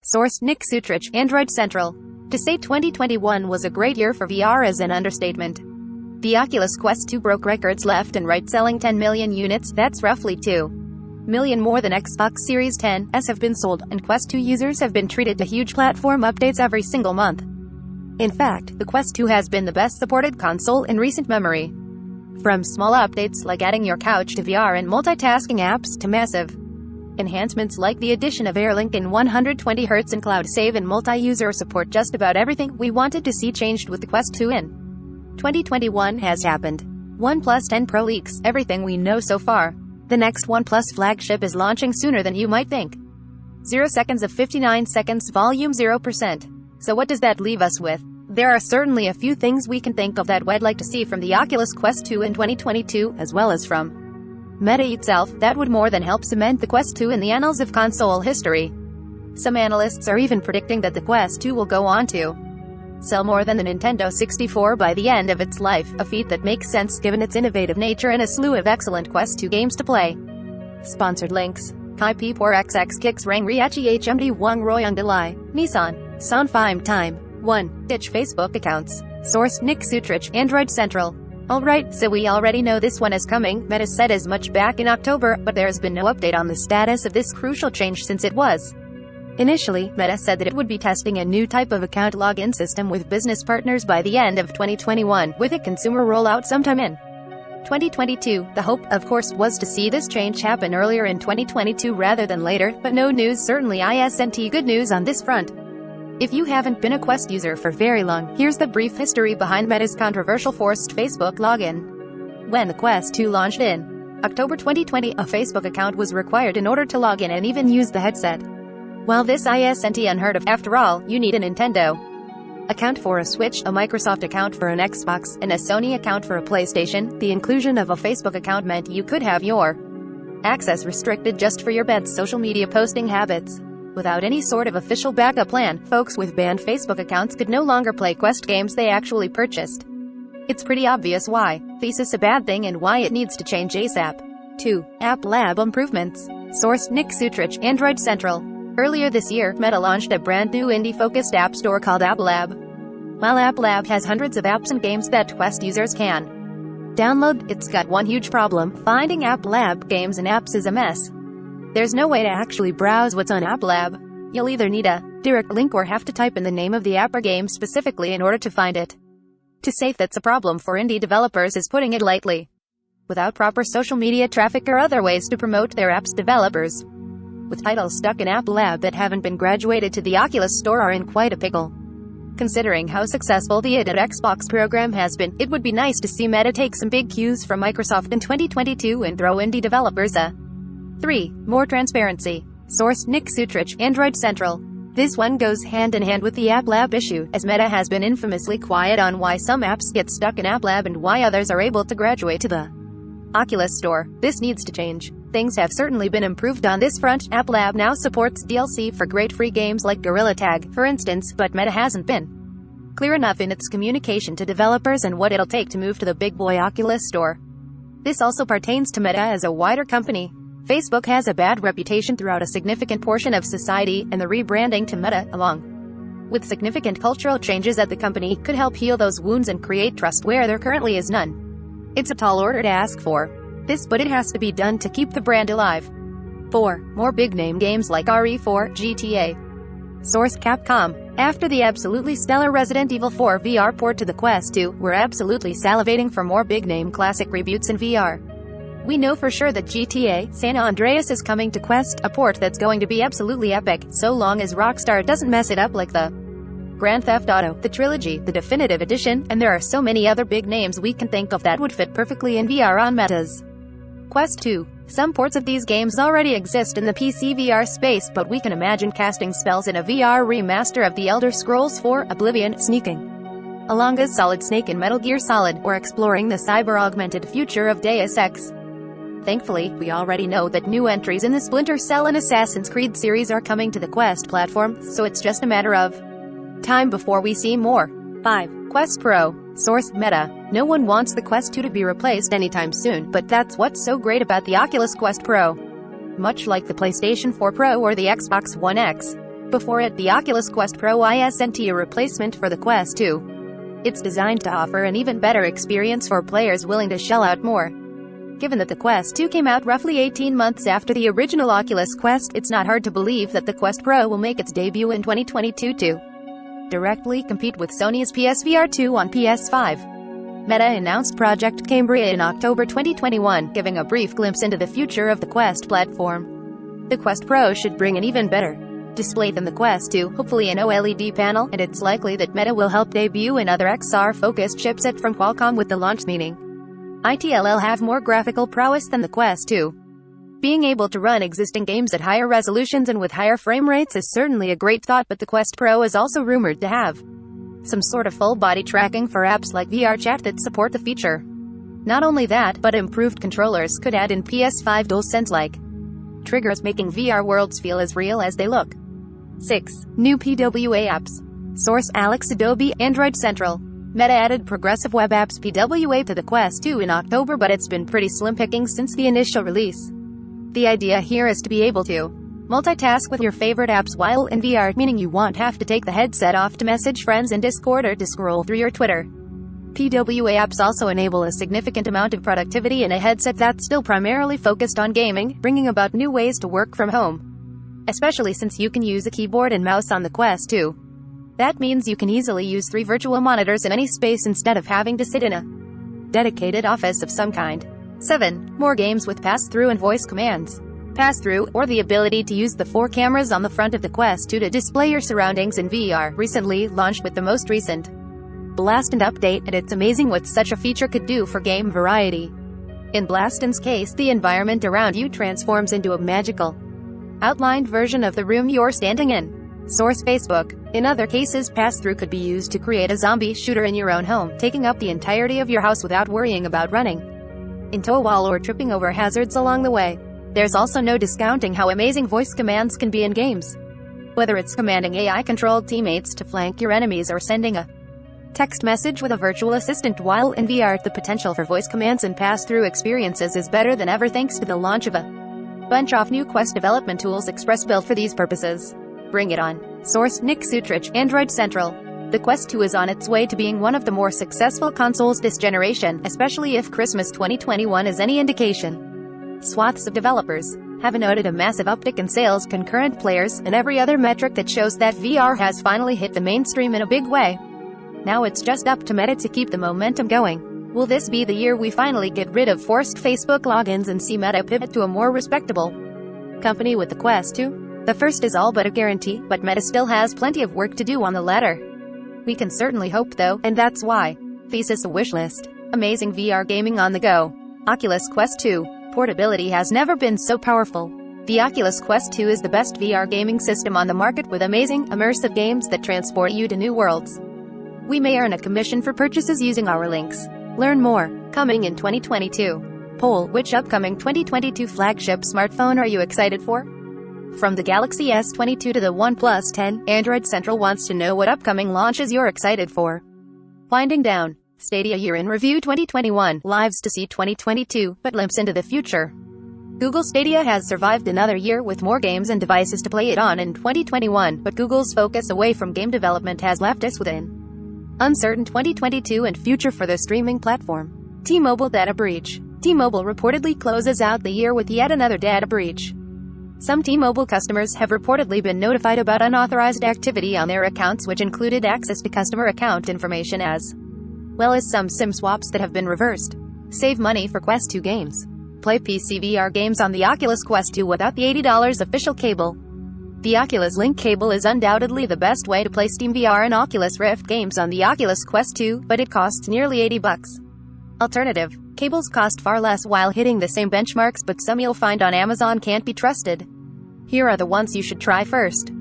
Source: Nick Sutrich, Android Central. To say 2021 was a great year for VR is an understatement. The Oculus Quest 2 broke records left and right, selling 10 million units, that's roughly 2 million more than Xbox Series X have been sold, and Quest 2 users have been treated to huge platform updates every single month. In fact, the Quest 2 has been the best supported console in recent memory. From small updates like adding your couch to VR and multitasking apps to massive enhancements like the addition of AirLink in 120Hz and Cloud Save and multi-user support, just about everything we wanted to see changed with the Quest 2 in 2021 has happened. OnePlus 10 Pro leaks everything we know so far. The next OnePlus flagship is launching sooner than you might think. 0 seconds of 59 seconds, volume 0%. So what does that leave us with? There are certainly a few things we can think of that we'd like to see from the Oculus Quest 2 in 2022, as well as from Meta itself, that would more than help cement the Quest 2 in the annals of console history. Some analysts are even predicting that the Quest 2 will go on to sell more than the Nintendo 64 by the end of its life, a feat that makes sense given its innovative nature and a slew of excellent Quest 2 games to play. Sponsored links. Kai P. Por XX Kicks Rang Riachi HMD Wang Royang Delai. Nissan. Sonfime Time. 1. Ditch Facebook accounts. Source: Nick Sutrich, Android Central. Alright, so we already know this one is coming. Meta said as much back in October, but there's been no update on the status of this crucial change since it was. Initially, Meta said that it would be testing a new type of account login system with business partners by the end of 2021, with a consumer rollout sometime in 2022. The hope, of course, was to see this change happen earlier in 2022 rather than later, but no news certainly isn't good news on this front. If you haven't been a Quest user for very long, here's the brief history behind Meta's controversial forced Facebook login. When the Quest 2 launched in October 2020, a Facebook account was required in order to log in and even use the headset. While this isn't unheard of, after all, you need a Nintendo account for a Switch, a Microsoft account for an Xbox, and a Sony account for a PlayStation. The inclusion of a Facebook account meant you could have your access restricted just for your pet's social media posting habits. Without any sort of official backup plan, folks with banned Facebook accounts could no longer play Quest games they actually purchased. It's pretty obvious why. This is a bad thing and why it needs to change ASAP. 2. App Lab improvements. Source: Nick Sutrich, Android Central. Earlier this year, Meta launched a brand new indie-focused app store called App Lab. While App Lab has hundreds of apps and games that Quest users can download, it's got one huge problem: finding App Lab games and apps is a mess. There's no way to actually browse what's on App Lab. You'll either need a direct link or have to type in the name of the app or game specifically in order to find it. To say that's a problem for indie developers is putting it lightly. Without proper social media traffic or other ways to promote their apps, developers with titles stuck in App Lab that haven't been graduated to the Oculus Store are in quite a pickle. Considering how successful the id at Xbox program has been, it would be nice to see Meta take some big cues from Microsoft in 2022 and throw indie developers a 3. More transparency. Source: Nick Sutrich, Android Central. This one goes hand in hand with the App Lab issue, as Meta has been infamously quiet on why some apps get stuck in App Lab and why others are able to graduate to the Oculus Store. This needs to change. Things have certainly been improved on this front. App Lab now supports DLC for great free games like Gorilla Tag, for instance, but Meta hasn't been clear enough in its communication to developers and what it'll take to move to the big boy Oculus Store. This also pertains to Meta as a wider company. Facebook has a bad reputation throughout a significant portion of society, and the rebranding to Meta, along with significant cultural changes at the company, could help heal those wounds and create trust where there currently is none. It's a tall order to ask for this, but it has to be done to keep the brand alive. 4. More big-name games like RE4, GTA. Source: Capcom. After the absolutely stellar Resident Evil 4 VR port to the Quest 2, we're absolutely salivating for more big-name classic reboots in VR. We know for sure that GTA San Andreas is coming to Quest, a port that's going to be absolutely epic, so long as Rockstar doesn't mess it up like the Grand Theft Auto, the Trilogy, the Definitive Edition, and there are so many other big names we can think of that would fit perfectly in VR on Meta's Quest 2. Some ports of these games already exist in the PC VR space, but we can imagine casting spells in a VR remaster of The Elder Scrolls 4, Oblivion, sneaking along as Solid Snake in Metal Gear Solid, or exploring the cyber-augmented future of Deus Ex. Thankfully, we already know that new entries in the Splinter Cell and Assassin's Creed series are coming to the Quest platform, so it's just a matter of time before we see more. 5. Quest Pro. Source: Meta. No one wants the Quest 2 to be replaced anytime soon, but that's what's so great about the Oculus Quest Pro. Much like the PlayStation 4 Pro or the Xbox One X, before it, the Oculus Quest Pro isn't a replacement for the Quest 2. It's designed to offer an even better experience for players willing to shell out more. Given that the Quest 2 came out roughly 18 months after the original Oculus Quest, it's not hard to believe that the Quest Pro will make its debut in 2022 to directly compete with Sony's PSVR 2 on PS5. Meta announced Project Cambria in October 2021, giving a brief glimpse into the future of the Quest platform. The Quest Pro should bring an even better display than the Quest 2, hopefully an OLED panel, and it's likely that Meta will help debut another XR-focused chipset from Qualcomm with the launch, meaning it'll have more graphical prowess than the Quest 2. Being able to run existing games at higher resolutions and with higher frame rates is certainly a great thought, but the Quest Pro is also rumored to have some sort of full-body tracking for apps like VR Chat that support the feature. Not only that, but improved controllers could add in PS5 DualSense-like triggers, making VR worlds feel as real as they look. 6. New PWA apps. Source: Alex Adobe, Android Central. Meta added progressive web apps PWA to the Quest 2 in October, but it's been pretty slim pickings since the initial release. The idea here is to be able to multitask with your favorite apps while in VR, meaning you won't have to take the headset off to message friends in Discord or to scroll through your Twitter. PWA apps also enable a significant amount of productivity in a headset that's still primarily focused on gaming, bringing about new ways to work from home. Especially since you can use a keyboard and mouse on the Quest 2. That means you can easily use 3 virtual monitors in any space instead of having to sit in a dedicated office of some kind. 7. More games with pass-through and voice commands. Pass-through, or the ability to use the 4 cameras on the front of the Quest 2 to display your surroundings in VR, recently launched with the most recent Blast and update, and it's amazing what such a feature could do for game variety. In Blast's case, the environment around you transforms into a magical, outlined version of the room you're standing in. Source: Facebook. In other cases, pass-through could be used to create a zombie shooter in your own home, taking up the entirety of your house without worrying about running into a wall or tripping over hazards along the way. There's also no discounting how amazing voice commands can be in games. Whether it's commanding AI-controlled teammates to flank your enemies or sending a text message with a virtual assistant while in VR, the potential for voice commands and pass-through experiences is better than ever thanks to the launch of a bunch of new Quest development tools express-built for these purposes. Bring it on. Source: Nick Sutrich, Android Central. The Quest 2 is on its way to being one of the more successful consoles this generation, especially if Christmas 2021 is any indication. Swaths of developers have noted a massive uptick in sales, concurrent players, and every other metric that shows that VR has finally hit the mainstream in a big way. Now it's just up to Meta to keep the momentum going. Will this be the year we finally get rid of forced Facebook logins and see Meta pivot to a more respectable company with the Quest 2? The first is all but a guarantee, but Meta still has plenty of work to do on the latter. We can certainly hope though, and that's why. Thesis: a wishlist. Amazing VR gaming on the go. Oculus Quest 2. Portability has never been so powerful. The Oculus Quest 2 is the best VR gaming system on the market, with amazing, immersive games that transport you to new worlds. We may earn a commission for purchases using our links. Learn more. Coming in 2022. Poll: which upcoming 2022 flagship smartphone are you excited for? From the Galaxy S22 to the OnePlus 10, Android Central wants to know what upcoming launches you're excited for. Winding down. Stadia Year in Review 2021, lives to see 2022, but glimpse into the future. Google Stadia has survived another year with more games and devices to play it on in 2021, but Google's focus away from game development has left us with an uncertain 2022 and future for the streaming platform. T-Mobile data breach. T-Mobile reportedly closes out the year with yet another data breach. Some T-Mobile customers have reportedly been notified about unauthorized activity on their accounts, which included access to customer account information as well as some SIM swaps that have been reversed. Save money for Quest 2 games. Play PC VR games on the Oculus Quest 2 without the $80 official cable. The Oculus Link cable is undoubtedly the best way to play Steam VR and Oculus Rift games on the Oculus Quest 2, but it costs nearly $80. Alternative cables cost far less while hitting the same benchmarks, but some you'll find on Amazon can't be trusted. Here are the ones you should try first.